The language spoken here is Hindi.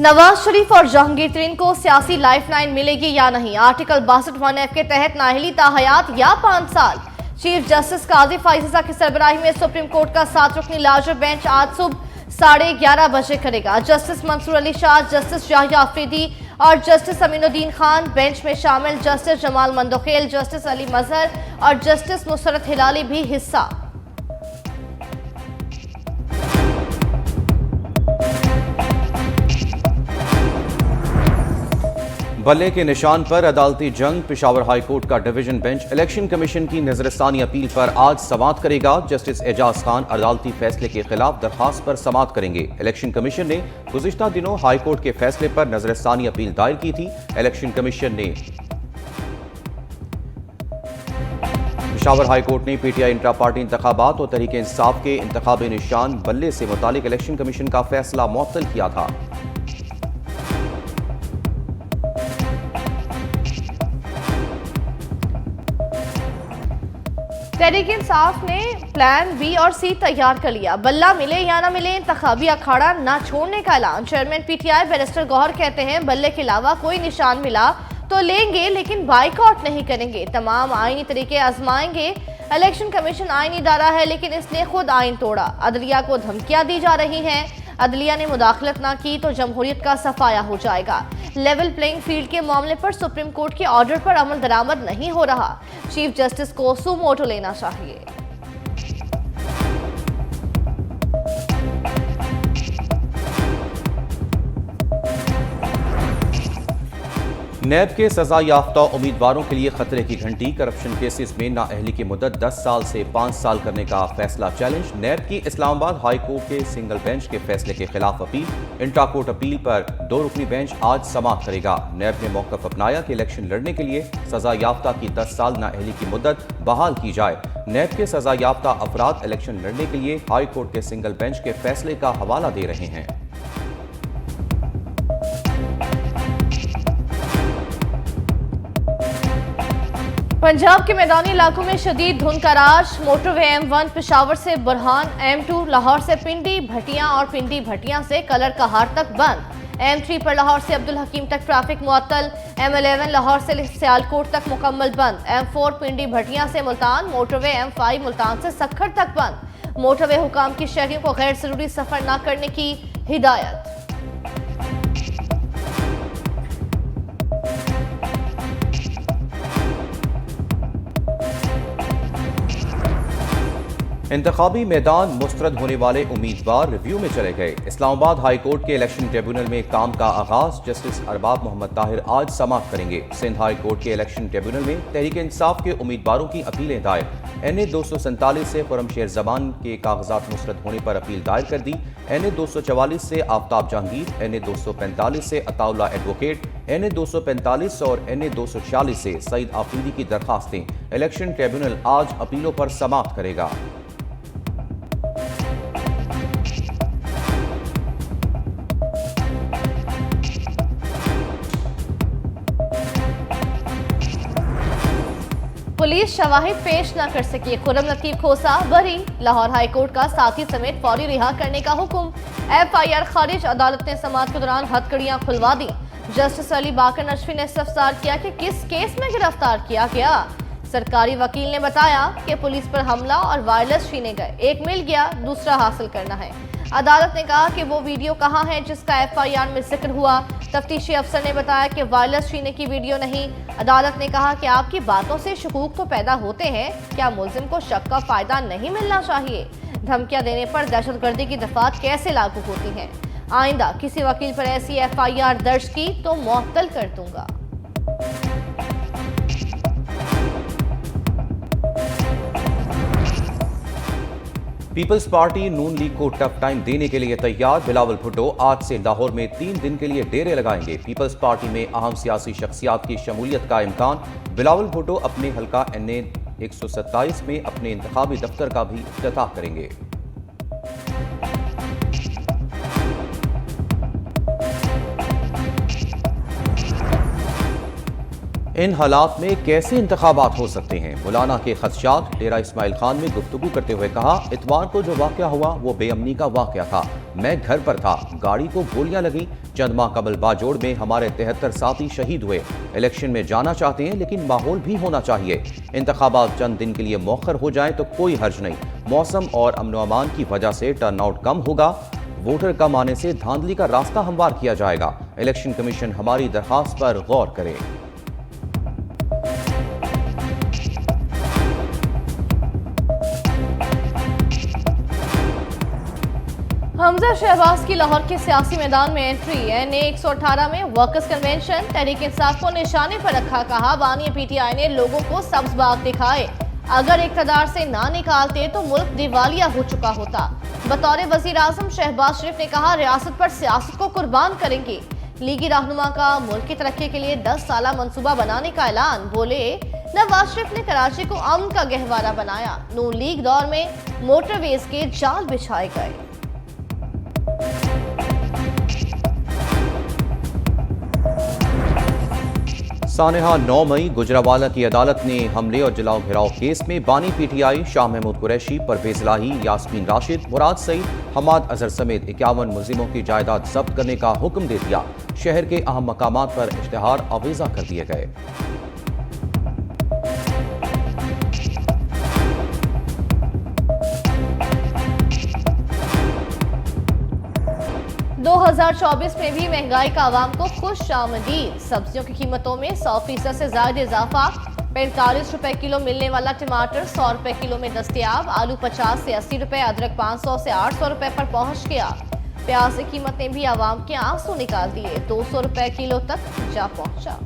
नवाज शरीफ और जहांगीर तरीन को सियासी लाइफलाइन मिलेगी या नहीं। आर्टिकल 62(1)(f) के तहत नाअहली ताहयात या 5 साल। चीफ जस्टिस काजी फाइजा की सरबराही में सुप्रीम कोर्ट का 7 रुकनी लार्जर बेंच आज सुबह 11:30 बजे करेगा। जस्टिस मंसूर अली शाह, जस्टिस याहिया अफरीदी और जस्टिस अमीनुद्दीन खान बेंच में शामिल। जस्टिस जमाल मंदोखेल, जस्टिस अली मजहर और जस्टिस मुसरत हिलाली भी हिस्सा। बल्ले के निशान पर अदालती जंग। पेशावर हाई कोर्ट का डिवीजन बेंच इलेक्शन कमीशन की नजरसानी अपील पर आज समाअत करेगा। जस्टिस एजाज खान अदालती फैसले के खिलाफ दरखास्त पर समाअत करेंगे। इलेक्शन कमीशन ने गुज़िश्ता दिनों हाई कोर्ट के फैसले पर नजरसानी अपील दायर की थी। इलेक्शन कमीशन ने पेशावर हाई कोर्ट ने पीटीआई इंट्रा पार्टी इंतखाबात और तहरीक इंसाफ के इंतखाबी निशान बल्ले से मुतालिक इलेक्शन कमीशन का फैसला मुअत्तल किया था। तहरीक इंसाफ ने प्लान बी और सी तैयार कर लिया। बल्ला मिले या ना मिले, इंतखाबी अखाड़ा ना छोड़ने का ऐलान। चेयरमैन पीटीआई बैरिस्टर गौहर कहते हैं बल्ले के अलावा कोई निशान मिला तो लेंगे, लेकिन बाइकआउट नहीं करेंगे। तमाम आईनी तरीके आजमाएंगे। इलेक्शन कमीशन आईनी इदारा है, लेकिन इसने खुद आइन तोड़ा। अदलिया को धमकियां दी जा रही हैं। अदलिया ने मुदाखलत ना की तो जमहूरियत का सफाया हो जाएगा। लेवल प्लेइंग फील्ड के मामले पर सुप्रीम कोर्ट के ऑर्डर पर अमल दरामद नहीं हो रहा। चीफ जस्टिस को सुमोटो लेना चाहिए। नैब के सजा याफ्ता उम्मीदवारों के लिए खतरे की घंटी। करप्शन केसेस में नाअहली की मुद्दत 10 साल से 5 साल करने का फैसला चैलेंज। नैब की इस्लामाबाद हाई कोर्ट के सिंगल बेंच के फैसले के खिलाफ अपील। इंट्रा कोर्ट अपील पर 2 रुकनी बेंच आज समाअत करेगा। नैब ने मौक़िफ़ अपनाया कि इलेक्शन लड़ने के लिए सजा याफ्ता की 10 साल नाअहली की मुद्दत बहाल की जाए। नैब के सजा याफ्ता अफराद इलेक्शन लड़ने के लिए हाई कोर्ट के सिंगल बेंच के फैसले का हवाला दे रहे हैं। पंजाब के मैदानी इलाकों में शदीद धुंध का राज। मोटरवे M1 पेशावर से बुरहान, M2 लाहौर से पिंडी भटियां और पिंडी भटियां से कलर कहार तक बंद। M3 पर लाहौर से अब्दुल हकीम तक ट्रैफिक मुअत्तल। M11 लाहौर से सियालकोट तक मुकम्मल बंद। M4 पिंडी भटियां से मुल्तान, मोटरवे M5 मुल्तान से सक्खर तक बंद। मोटरवे हुकाम की शहरियों को गैर जरूरी सफर न करने की हिदायत। इंतखाबी मैदान मुस्तरद होने वाले उम्मीदवार रिव्यू में चले गए। इस्लामाबाद हाई कोर्ट के इलेक्शन ट्रिब्यूनल में काम का आगाज। जस्टिस अरबाब मोहम्मद ताहिर आज समाअत करेंगे। सिंध हाई कोर्ट के इलेक्शन ट्रिब्यूनल में तहरीक इंसाफ के उम्मीदवारों की अपीलें दायर। NA 247 से खुर्रमशेर जमान के कागजात मुस्तरद होने पर अपील दायर कर दी। NA 244 से आफ्ताब जहांगीर, NA 245 से अताउल्ला एडवोकेट, NA 245 और NA 246 से सईद आफरीदी की दरखास्तें। इलेक्शन ट्रिब्यूनल आज अपीलों पर समाअत करेगा। पुलिस शवाहिद पेश न कर सकी। खुर्रम लतीफ खोसा बरी। लाहौर हाई कोर्ट का साथी समेत फौरी रिहा करने का हुक्म। FIR खारिज। अदालत ने समाअत के दौरान हथकड़ियां खुलवा दी। जस्टिस अली बाकर नशफी ने इस्तफसार किया कि किस केस में गिरफ्तार किया गया। सरकारी वकील ने बताया कि पुलिस पर हमला और वायरलेस छीने गए। एक मिल गया, दूसरा हासिल करना है। अदालत ने कहा कि वो वीडियो कहाँ है जिसका FIR में जिक्र हुआ। तफ्तीशी अफसर ने बताया कि वायरलेस छीने की वीडियो नहीं। अदालत ने कहा कि आपकी बातों से शकूक तो पैदा होते हैं, क्या मुल्जिम को शक का फायदा नहीं मिलना चाहिए? धमकियां देने पर दहशतगर्दी की दफात कैसे लागू होती हैं? आइंदा किसी वकील पर ऐसी FIR दर्ज की तो मुअत्तल कर दूंगा। पीपल्स पार्टी नून लीग को टफ टाइम देने के लिए तैयार। बिलावल भुट्टो आज से लाहौर में 3 दिन के लिए डेरे लगाएंगे। पीपल्स पार्टी में अहम सियासी शख्सियात की शमूलियत का इम्कान। बिलावल भुट्टो अपने हल्का NA 127 में अपने इंतखाबी दफ्तर का भी इफ्तिताह करेंगे। इन हालात में कैसे इंतखाबात हो सकते हैं? मौलाना के खदशात। डेरा इस्माइल खान में गुफ्तगू करते हुए कहा, इतवार को जो वाक़या हुआ वो बेअमनी का वाक़या था। मैं घर पर था, गाड़ी को गोलियां लगी। चंद माह कबल बाजोड़ में हमारे 73 साथी शहीद हुए। इलेक्शन में जाना चाहते हैं लेकिन माहौल भी होना चाहिए। इंतखाबात चंद दिन के लिए मौखर हो जाए तो कोई हर्ज नहीं। मौसम और अमन अमान की वजह से टर्नआउट कम होगा। वोटर कम आने से धांधली का रास्ता हमवार किया जाएगा। इलेक्शन कमीशन हमारी दरखास्त पर गौर करे। हमजा शहबाज की लाहौर के सियासी मैदान में एंट्री। NA 118 में वर्कर्स कन्वेंशन। तहरीक इंसाफ को निशाने पर रखा, कहा बानी PTI ने लोगों को सब्ज बाग दिखाए। अगर इक़्तिदार से ना निकालते तो मुल्क दिवालिया हो चुका होता। बतौर वजीर आजम शहबाज शरीफ ने कहा, रियासत पर सियासत को कुर्बान करेंगे। लीगी रहनुमा का मुल्क की तरक्की के लिए 10 साला मंसूबा बनाने का ऐलान। बोले, नवाज शरीफ ने कराची को अमन का गहवारा बनाया। नून लीग दौर में मोटरवेज के जाल बिछाए गए। सानेहा 9 मई गुजरावाला की अदालत ने हमले और जलाओ घिराव केस में बानी PTI शाह महमूद कुरैशी, परवेज लाही, यास्मीन राशिद, मुराद सईद, हमाद अजहर समेत 51 मुलजिमों की जायदाद जब्त करने का हुक्म दे दिया। शहर के अहम मकामात पर इश्तिहार आवेजा कर दिए गए। 2024 में भी महंगाई का आवाम को खुश आमदीद। सब्जियों की कीमतों में 100% से ज्यादा इजाफा। 45 रुपए किलो मिलने वाला टमाटर 100 रुपए किलो में दस्तियाब। आलू 50 से 80 रुपए, अदरक 500 से 800 रुपए पर पहुंच गया। प्याज की कीमतें भी आवाम के आंसू निकाल दिए। 200 रुपए किलो तक जा पहुंचा।